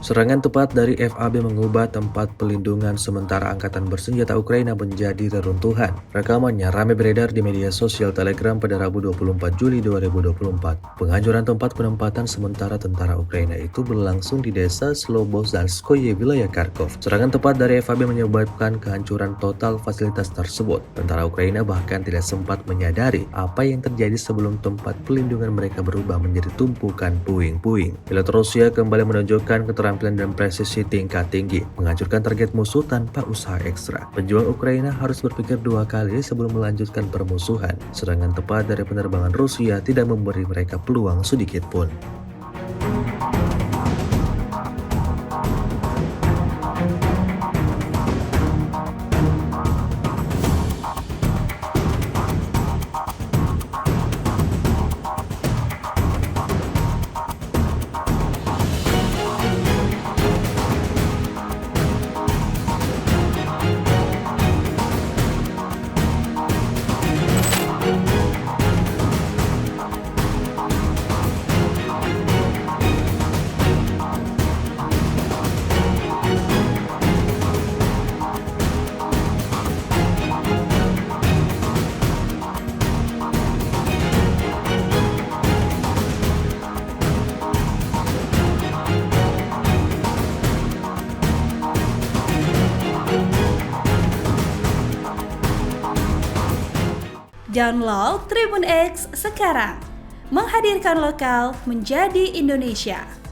Serangan tepat dari FAB mengubah tempat pelindungan sementara Angkatan Bersenjata Ukraina menjadi reruntuhan. Rekamannya ramai beredar di media sosial Telegram pada Rabu 24 Juli 2024. Penghancuran tempat penempatan sementara tentara Ukraina itu berlangsung di desa Slobozarskoye, wilayah Kharkov. Serangan tepat dari FAB menyebabkan kehancuran total fasilitas tersebut. Tentara Ukraina bahkan tidak sempat menyadari apa yang terjadi sebelum tempat pelindungan mereka berubah menjadi tumpukan puing-puing. Pilot Rusia kembali menunjukkan keterampilan dan presisi tingkat tinggi, menghancurkan target musuh tanpa usaha ekstra. Pejuang Ukraina harus berpikir dua kali sebelum melanjutkan permusuhan. Serangan tepat dari penerbangan Rusia tidak memberi mereka peluang sedikit pun. Download Tribun X sekarang, menghadirkan lokal menjadi Indonesia.